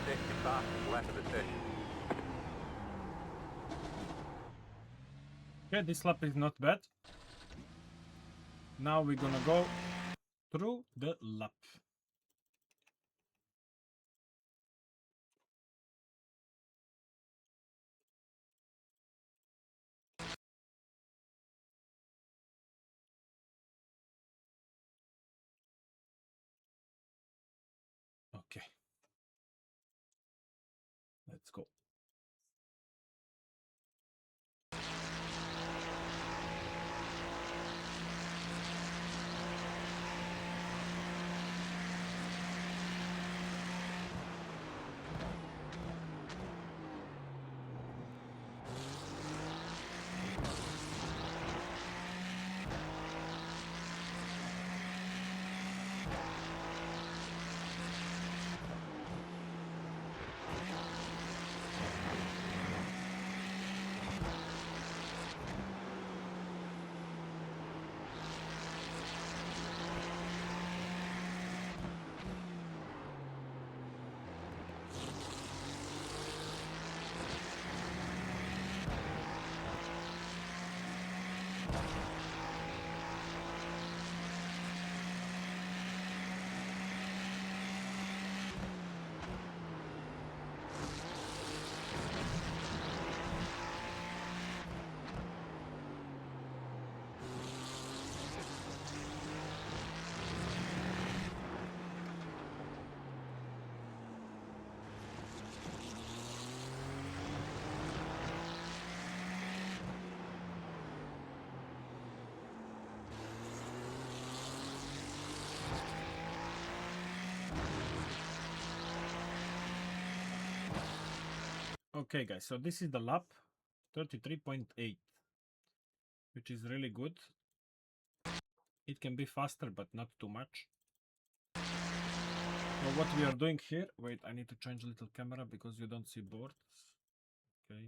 safety car left of the station. Okay, this lap is not bad. Now we're gonna go through the lap. Okay. Let's go. Okay, guys, so this is the lap 33.8, which is really good. It can be faster, but not too much. So what we are doing here, wait, I need to change a little camera because you don't see boards. Okay.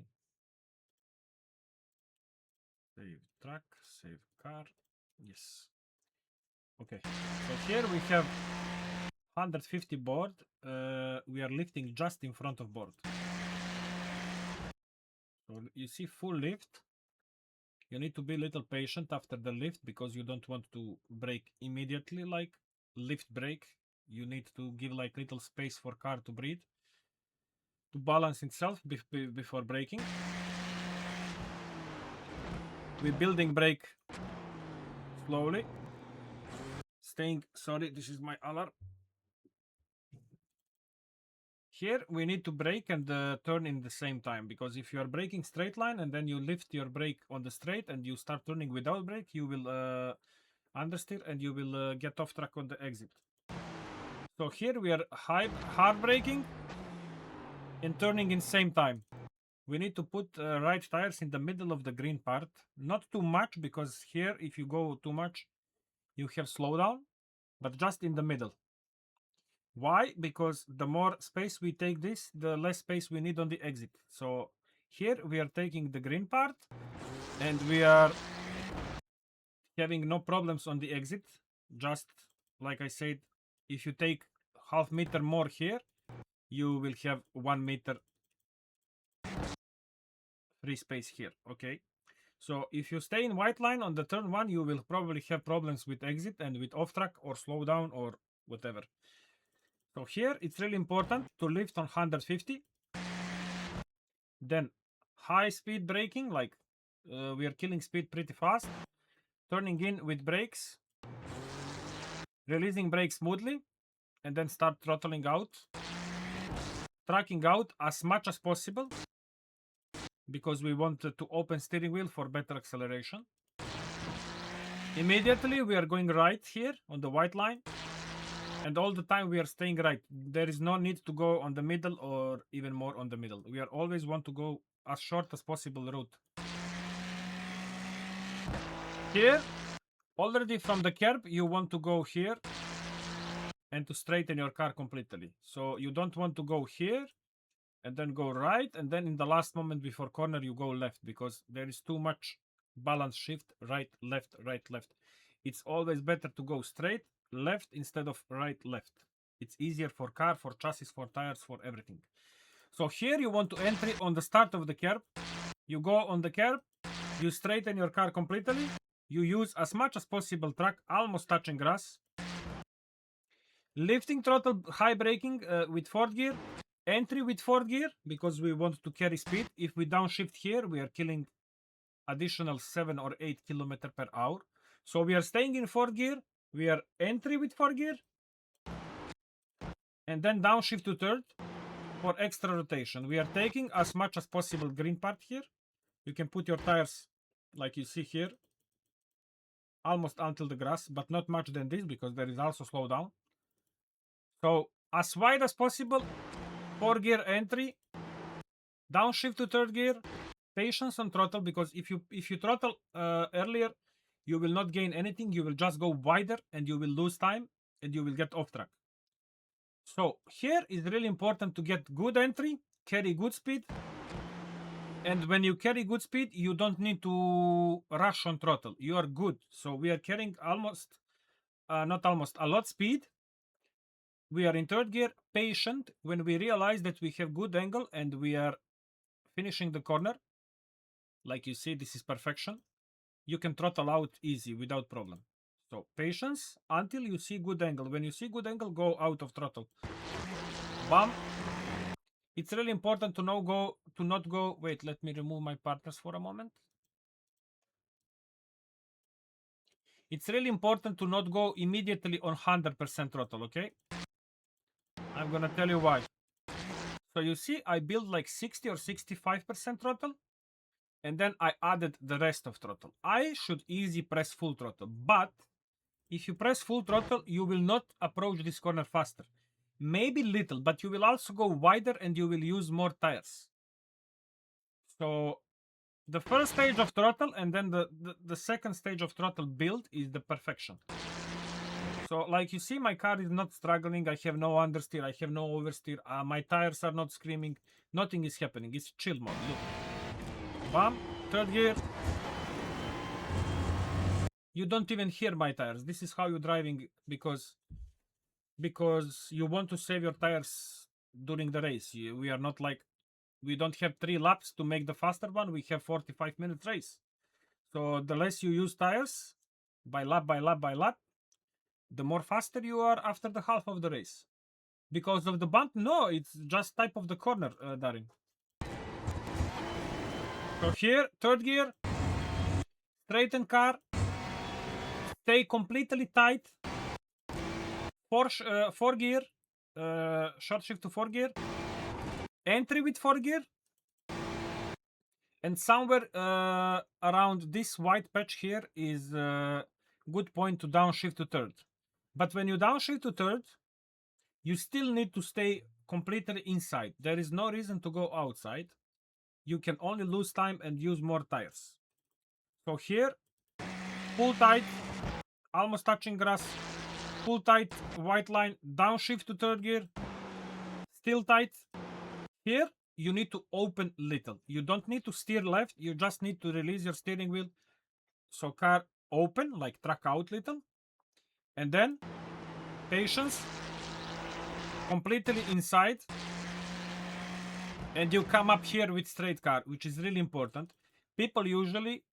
Save track, save car. Yes. Okay. So here we have 150 board. We are lifting just in front of board. So you see full lift. You need to be a little patient after the lift because you don't want to brake immediately, like lift brake. You need to give like little space for car to breathe, to balance itself before braking. We're building brake slowly. Staying, sorry, this is my alarm. Here we need to brake and turn in the same time, because if you are braking straight line and then you lift your brake on the straight and you start turning without brake, you will understeer and you will get off track on the exit. So here we are hard braking and turning in same time. We need to put right tires in the middle of the green part. Not too much, because here if you go too much, you have slowdown, but just in the middle. Why? Because the more space we take this, the less space we need on the exit. So here we are taking the green part and we are having no problems on the exit. Just like I said, if you take half meter more here, you will have 1 meter free space here. Okay. So if you stay in white line on the turn one, you will probably have problems with exit and with off track or slow down or whatever. So here it's really important to lift on 150. Then high speed braking, like we are killing speed pretty fast. Turning in with brakes. Releasing brakes smoothly. And then start throttling out. Tracking out as much as possible, because we want to open steering wheel for better acceleration. Immediately we are going right here on the white line. And all the time we are staying right. There is no need to go on the middle or even more on the middle. We are always want to go as short as possible route. Here, already from the curb, you want to go here and to straighten your car completely. So you don't want to go here and then go right, and then in the last moment before corner you go left, because there is too much balance shift, right, left, right, left. It's always better to go straight, left instead of right, left. It's easier for car, for chassis, for tires, for everything. So here you want to entry on the start of the curb. You go on the curb, you straighten your car completely. You use as much as possible track, almost touching grass. Lifting throttle, high braking with fourth gear. Entry with fourth gear because we want to carry speed. If we downshift here, we are killing additional 7 or 8 kilometers per hour. So we are staying in fourth gear. We are entry with fourth gear. And then downshift to third for extra rotation. We are taking as much as possible green part here. You can put your tires like you see here. Almost until the grass, but not much than this because there is also slowdown. So as wide as possible, 4 gear entry, downshift to third gear, patience on throttle because if you throttle earlier, you will not gain anything. You will just go wider and you will lose time and you will get off track. So here is really important to get good entry, carry good speed. And when you carry good speed, you don't need to rush on throttle. You are good. So we are carrying almost, not almost, a lot speed. We are in third gear, patient. When we realize that we have good angle and we are finishing the corner, like you see, this is perfection. You can throttle out easy without problem. So patience until you see good angle. When you see good angle, go out of throttle. Bam. It's really important to not go. Wait, let me remove my partners for a moment. It's really important to not go immediately on 100% throttle, okay? I'm gonna tell you why. So you see, I built like 60 or 65% throttle, and then I added the rest of throttle. I should easy press full throttle, but if you press full throttle, you will not approach this corner faster. Maybe little, but you will also go wider and you will use more tires. So the first stage of throttle and then the second stage of throttle build is the perfection. So like you see, my car is not struggling. I have no understeer. I have no oversteer. My tires are not screaming. Nothing is happening. It's chill mode. Look. Bam. Third gear. You don't even hear my tires. This is how you're driving because you want to save your tires during the race. We are not like, we don't have 3 laps to make the faster one. We have 45-minute race. So the less you use tires by lap, the more faster you are after the half of the race. Because of the bump? No, it's just type of the corner, Darin. So here, third gear, straighten car, stay completely tight, 4 gear, short shift to 4 gear, entry with 4 gear, and somewhere around this white patch here is a good point to downshift to third. But when you downshift to third, you still need to stay completely inside. There is no reason to go outside. You can only lose time and use more tires. So here, pull tight, almost touching grass, pull tight, white line, downshift to third gear, still tight. Here, you need to open little. You don't need to steer left, you just need to release your steering wheel. So car open, like track out little. And then, patience, completely inside. And you come up here with straight car, which is really important. People usually,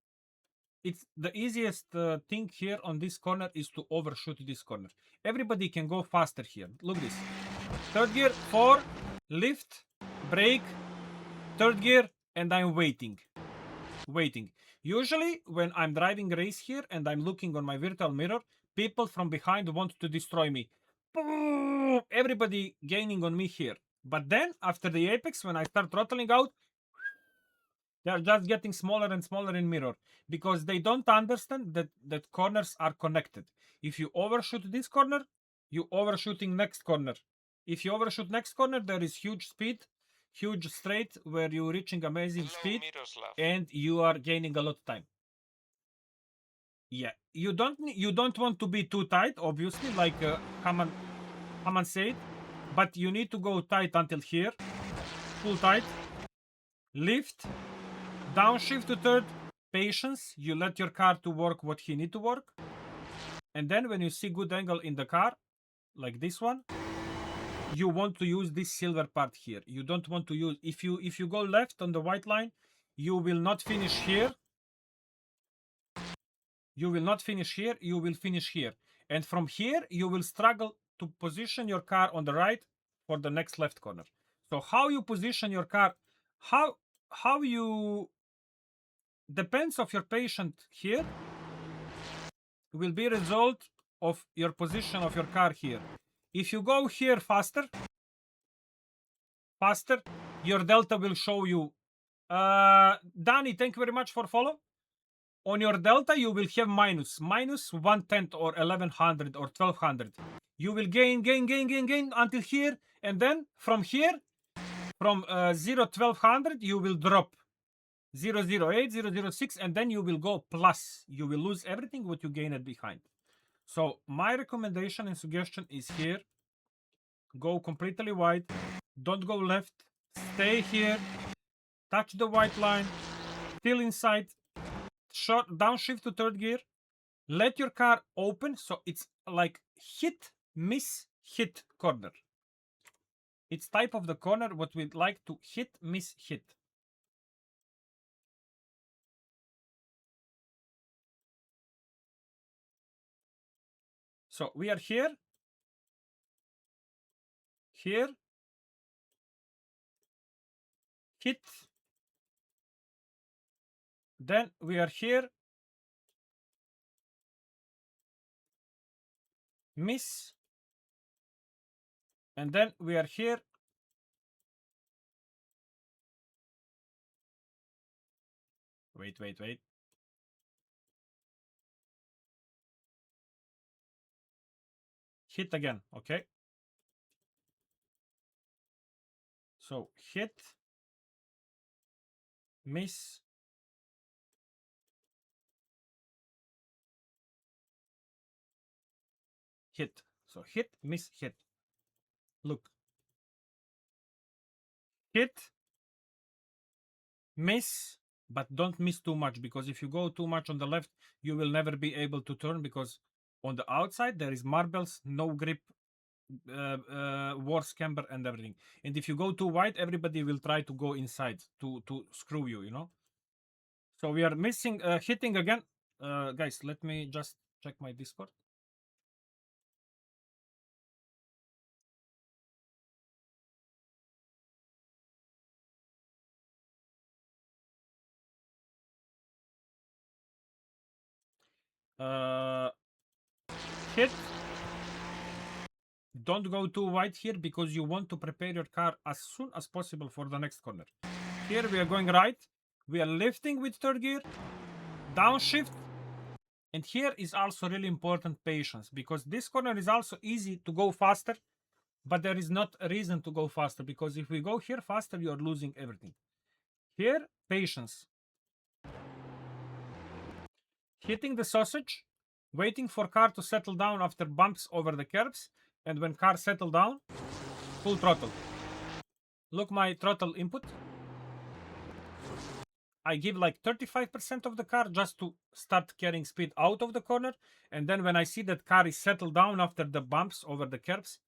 it's the easiest thing here on this corner is to overshoot this corner. Everybody can go faster here. Look this. Third gear, 4, lift, brake, third gear, and I'm waiting. Usually, when I'm driving race here and I'm looking on my virtual mirror, people from behind want to destroy me. Everybody gaining on me here. But then, after the apex, when I start throttling out, they're just getting smaller and smaller in mirror because they don't understand that corners are connected. If you overshoot this corner, you overshooting next corner. If you overshoot next corner, there is huge speed, huge straight where you're reaching amazing speed and you are gaining a lot of time. Yeah, you don't want to be too tight, obviously, like Haman said, but you need to go tight until here, pull tight, lift, downshift to third, patience, you let your car to work what he need to work, and then when you see good angle in the car, like this one, you want to use this silver part here. You don't want to use, if you go left on the white line, you will not finish here. You will not finish here, you will finish here. And from here, you will struggle to position your car on the right for the next left corner. So how you position your car, how you, depends of your patient here, will be result of your position of your car here. If you go here faster, your delta will show you. Danny, thank you very much for follow. On your delta, you will have minus 1/10 or 1100 or 1200. You will gain until here, and then from here, from 0 1200, you will drop 008, 006, and then you will go plus. You will lose everything what you gained behind. So my recommendation and suggestion is here. Go completely white. Don't go left. Stay here. Touch the white line. Still inside. Short downshift to third gear. Let your car open, so it's like hit, miss, hit corner. It's type of the corner what we'd like to hit, miss, hit. So we are here, here, hit. Then we are here, miss. And then we are here, wait. Hit again, okay? So hit, miss, hit. So hit, miss, hit. Look. Hit, miss, but don't miss too much, because if you go too much on the left, you will never be able to turn, because on the outside there is marbles, no grip, worse camber and everything. And if you go too wide, everybody will try to go inside to screw you, you know. So we are missing, hitting again. Guys, let me just check my Discord. Hit. Don't go too wide here, because you want to prepare your car as soon as possible for the next corner. Here we are going right. We are lifting with third gear. Downshift. And here is also really important patience, because this corner is also easy to go faster, but there is not a reason to go faster, because if we go here faster, you are losing everything. Here, patience. Hitting the sausage, waiting for car to settle down after bumps over the curbs, and when car settle down, full throttle. Look my throttle input. I give like 35% of the car just to start carrying speed out of the corner, and then when I see that car is settled down after the bumps over the curbs,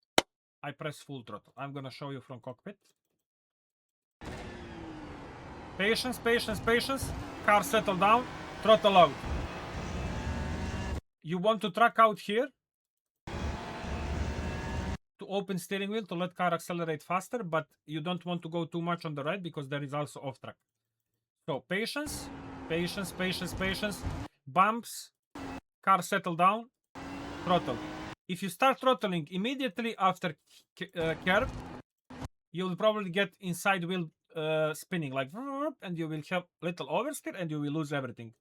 I press full throttle. I'm gonna show you from cockpit. Patience. Car settle down, throttle out. You want to track out here to open steering wheel to let car accelerate faster, but you don't want to go too much on the right, because there is also off track. So patience. Bumps, car settle down, throttle. If you start throttling immediately after curve, you'll probably get inside wheel spinning like, and you will have little oversteer and you will lose everything.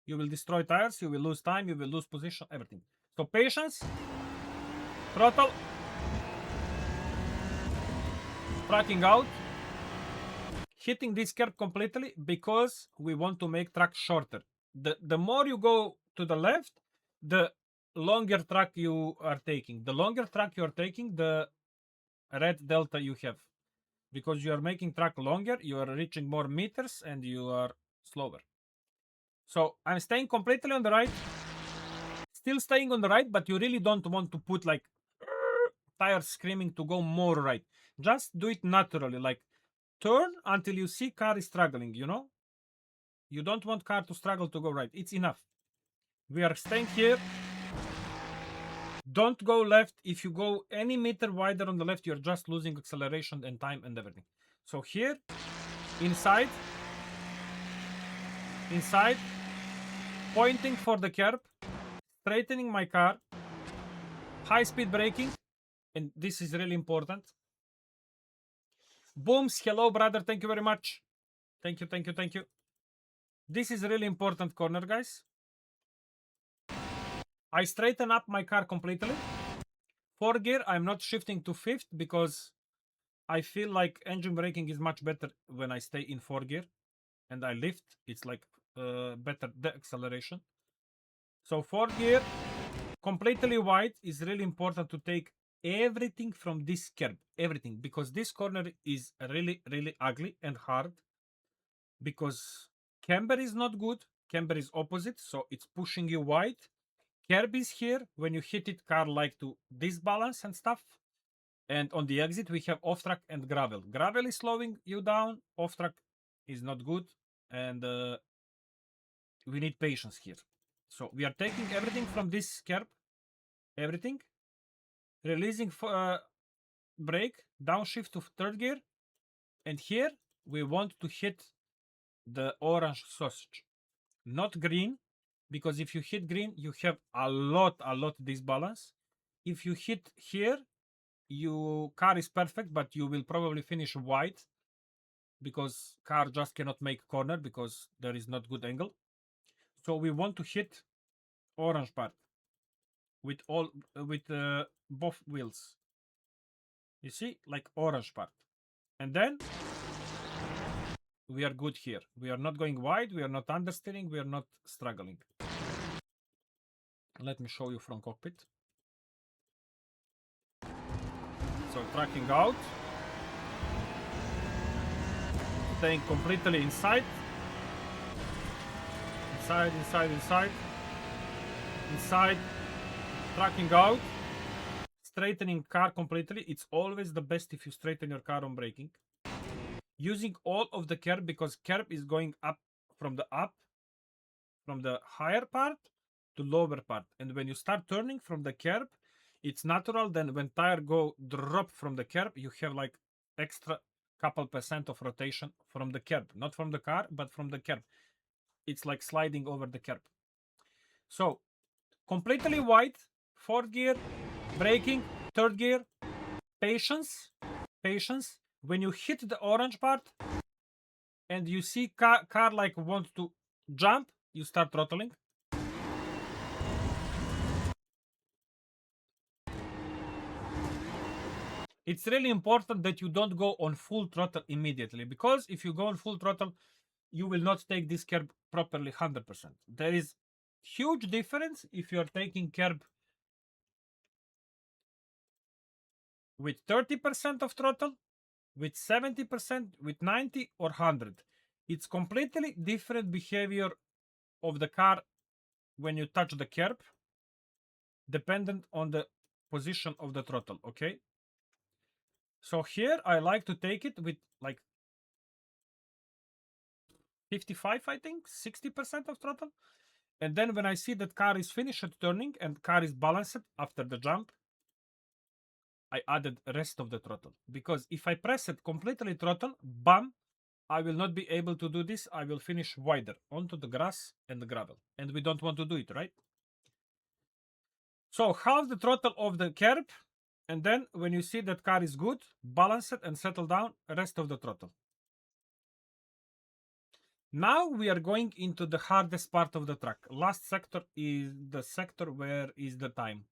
You will destroy tires, you will lose time, you will lose position, everything. So patience, throttle, tracking out, hitting this curve completely, because we want to make track shorter. The more you go to the left, the longer track you are taking. The longer track you are taking, the red delta you have. Because you are making track longer, you are reaching more meters, and you are slower. So I'm staying completely on the right. Still staying on the right, but you really don't want to put like tires screaming to go more right. Just do it naturally, like turn until you see car is struggling, you know? You don't want car to struggle to go right. It's enough. We are staying here. Don't go left. If you go any meter wider on the left, you're just losing acceleration and time and everything. So here, inside, pointing for the curb, straightening my car, high speed braking, and this is really important. Booms, hello brother, thank you very much. Thank you, thank you, thank you. This is really important corner, guys. I straighten up my car completely. 4th gear, I'm not shifting to 5th because I feel like engine braking is much better when I stay in 4th gear and I lift. It's like better the acceleration. So 4th gear, completely wide, is really important to take everything from this curb, everything, because this corner is really, really ugly and hard because camber is not good. Camber is opposite, so it's pushing you wide. Curb is here. When you hit it, car like to disbalance and stuff. And on the exit, we have off track and gravel. Gravel is slowing you down. Off track is not good. And we need patience here. So we are taking everything from this curb. Everything. Releasing brake. Downshift to 3rd gear. And here, we want to hit the orange sausage. Not green. Because if you hit green, you have a lot disbalance. If you hit here, your car is perfect, but you will probably finish wide because car just cannot make corner because there is not good angle. So we want to hit orange part with both wheels. You see, like orange part, and then we are good here. We are not going wide. We are not understeering. We are not struggling. Let me show you from cockpit. So tracking out. Staying completely inside. Inside. Tracking out. Straightening car completely. It's always the best if you straighten your car on braking. Using all of the curb because curb is going up from the higher part to lower part. And when you start turning from the curb, it's natural. Then when tire go drop from the curb, you have like extra couple % of rotation from the curb, not from the car, but from the curb. It's like sliding over the curb. So completely wide, 4th gear, braking, 3rd gear, patience. When you hit the orange part and you see car like want to jump, you start throttling. It's really important that you don't go on full throttle immediately, because if you go on full throttle, you will not take this curb properly 100%. There is huge difference if you are taking curb with 30% of throttle, with 70%, with 90 or 100. It's completely different behavior of the car when you touch the curb, dependent on the position of the throttle, okay? So here I like to take it with like 55, I think, 60% of throttle. And then when I see that car is finished turning and car is balanced after the jump, I added rest of the throttle. Because if I press it completely throttle, bam, I will not be able to do this. I will finish wider onto the grass and the gravel. And we don't want to do it, right? So half the throttle of the curb. And then when you see that car is good, balance it and settle down, rest of the throttle. Now we are going into the hardest part of the track. Last sector is the sector where is the time.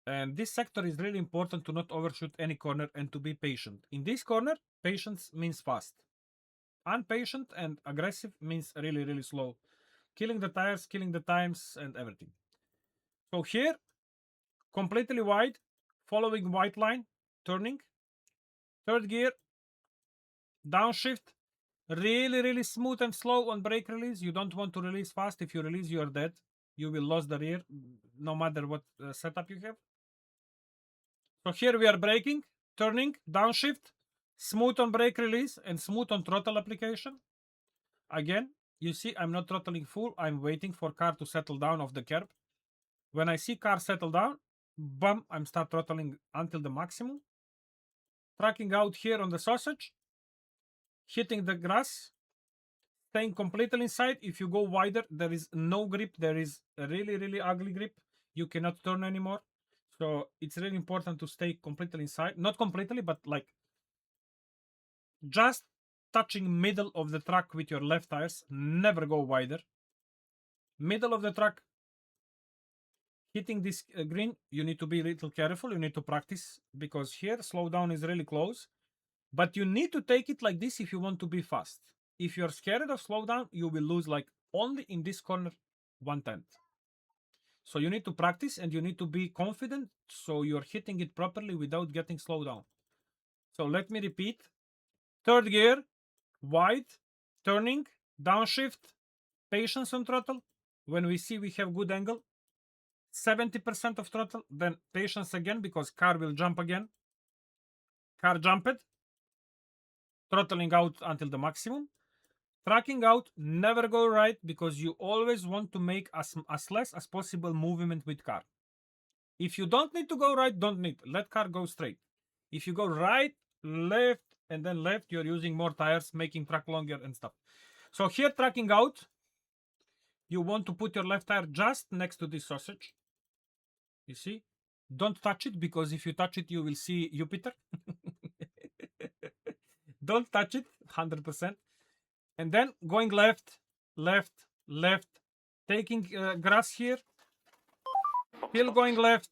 And this sector is really important to not overshoot any corner and to be patient. In this corner, patience means fast. Impatient and aggressive means really, really slow. Killing the tires, killing the times and everything. So here, completely wide, following white line, turning. 3rd gear, downshift, really, really smooth and slow on brake release. You don't want to release fast. If you release, you are dead. You will lose the rear, no matter what setup you have. So here we are braking, turning, downshift, smooth on brake release, and smooth on throttle application. Again, you see I'm not throttling full. I'm waiting for car to settle down off the curb. When I see car settle down, bam, I'm start throttling until the maximum. Tracking out here on the sausage, hitting the grass, staying completely inside. If you go wider, there is no grip. There is a really, really ugly grip. You cannot turn anymore. So it's really important to stay completely inside. Not completely, but like just touching middle of the track with your left tires. Never go wider. Middle of the track, hitting this green, you need to be a little careful. You need to practice because here slowdown is really close. But you need to take it like this if you want to be fast. If you're scared of slowdown, you will lose like only in this corner 1/10. So you need to practice and you need to be confident so you're hitting it properly without getting slowed down. So let me repeat. Third gear, wide, turning, downshift, patience on throttle. When we see we have good angle, 70% of throttle, then patience again because car will jump again. Car jumped, throttling out until the maximum. Tracking out, never go right because you always want to make as less as possible movement with car. If you don't need to go right, don't need. Let car go straight. If you go right, left, and then left, you're using more tires, making track longer and stuff. So here, tracking out, you want to put your left tire just next to this sausage. You see? Don't touch it because if you touch it, you will see Jupiter. Don't touch it, 100%. And then going left, left, left, taking grass here, still going left,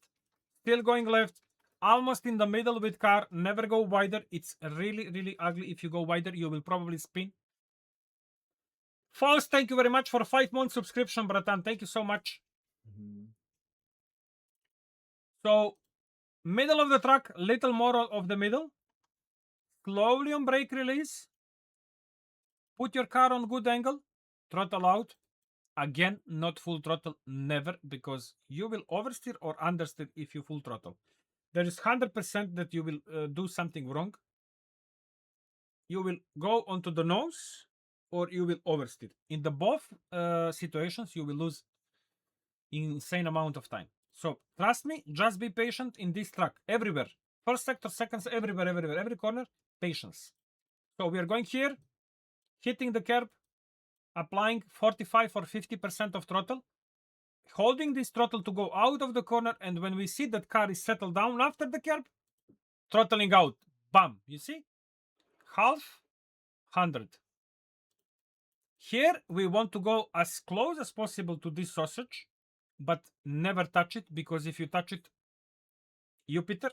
almost in the middle with car, never go wider. It's really, really ugly. If you go wider, you will probably spin. Faust, thank you very much for 5 month subscription, Bratan. Thank you so much. So, middle of the track, little more of the middle. Slowly on brake release. Put your car on good angle. Throttle out. Again, not full throttle, never, because you will oversteer or understeer if you full throttle. There is 100% that you will do something wrong. You will go onto the nose or you will oversteer. In the both situations, you will lose insane amount of time. So trust me, just be patient in this track everywhere. First sector, second, everywhere, every corner, patience. So we are going here, hitting the curb, applying 45 or 50% of throttle, holding this throttle to go out of the corner, and when we see that car is settled down after the curb, throttling out. Bam! You see? Half, 100. Here we want to go as close as possible to this sausage, but never touch it, because if you touch it, Jupiter.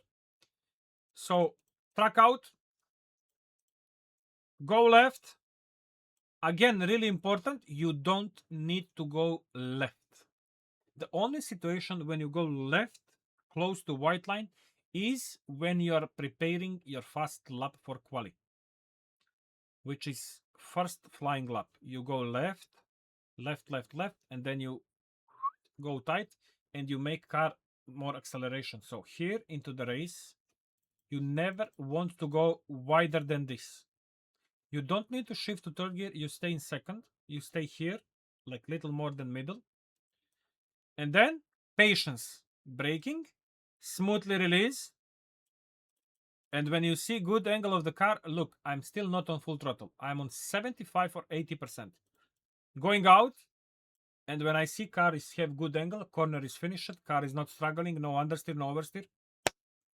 So track out, go left. Again, really important, you don't need to go left. The only situation when you go left, close to white line, is when you are preparing your fast lap for quali, which is first flying lap. You go left, left, left, left, and then you go tight and you make car more acceleration. So here into the race, you never want to go wider than this. You don't need to shift to third gear. You stay in second. You stay here, like little more than middle. And then patience, braking, smoothly release. And when you see good angle of the car, look, I'm still not on full throttle. I'm on 75 or 80%. Going out, and when I see car is have good angle, corner is finished, car is not struggling, no understeer, no oversteer,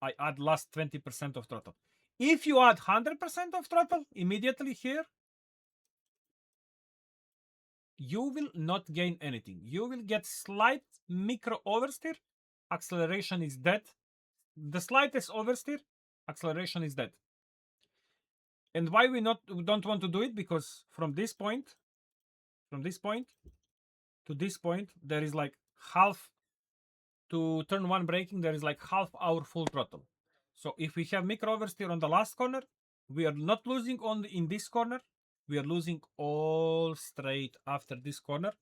I add last 20% of throttle. If you add 100% of throttle immediately here, you will not gain anything. You will get slight micro oversteer, acceleration is dead. The slightest oversteer, acceleration is dead. And why we don't want to do it? Because from this point to this point, there is like half to turn one braking, there is like half hour full throttle. So if we have micro oversteer on the last corner, we are not losing on in this corner. We are losing all straight after this corner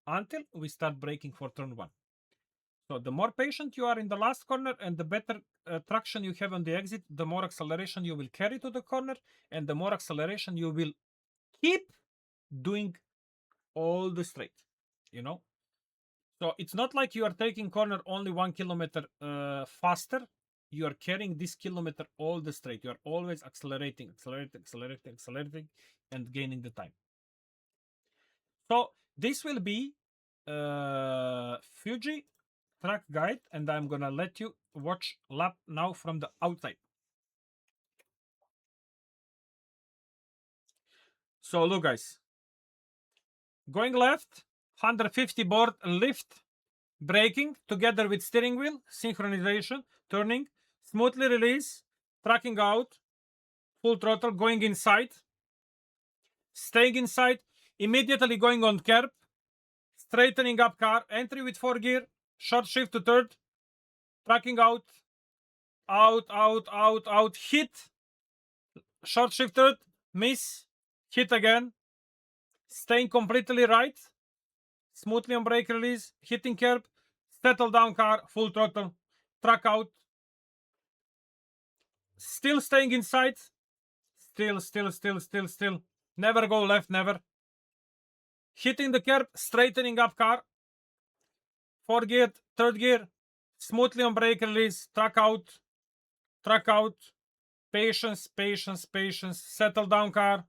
until we start braking for turn one. So the more patient you are in the last corner and the better traction you have on the exit, the more acceleration you will carry to the corner, and the more acceleration you will keep doing all the straight, you know. So it's not like you are taking corner only 1 kilometer faster. You are carrying this kilometer all the straight. You are always accelerating, and gaining the time. So this will be Fuji track guide, and I'm gonna let you watch lap now from the outside. So look, guys, going left, 150 board lift, braking together with steering wheel, synchronization, turning, smoothly release, tracking out, full throttle, going inside, staying inside, immediately going on curb, straightening up car, entry with 4 gear, short shift to third, tracking out, hit, short shift third, miss, hit again, staying completely right, smoothly on brake release, hitting curb, settle down car, full throttle, track out, still staying inside, still, never go left, never, hitting the curb, straightening up car, 4 gear, third gear, smoothly on brake release, track out, patience, settle down car,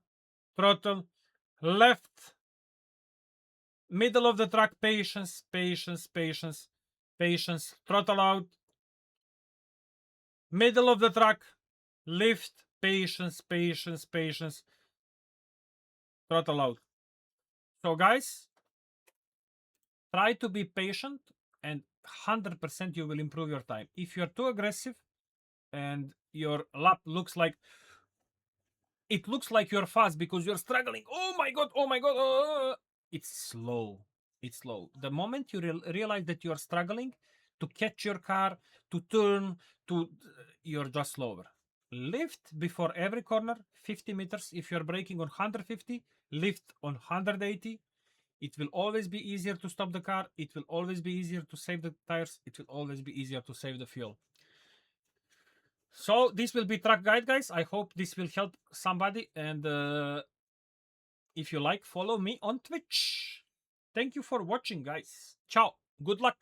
throttle, left, middle of the track, patience, throttle out, middle of the track, lift, patience, throttle out. So guys, try to be patient and 100% you will improve your time. If you're too aggressive and your lap looks like you're fast because you're struggling, oh my god, it's slow. The moment you realize that you're struggling to catch your car, to turn, you're just slower. Lift before every corner 50 meters. If you're braking on 150, lift on 180. It will always be easier to stop the car. It will always be easier to save the tires. It will always be easier to save the fuel. So this will be track guide, guys. I hope this will help somebody. And if you like, follow me on Twitch. Thank you for watching, guys. Ciao. Good luck.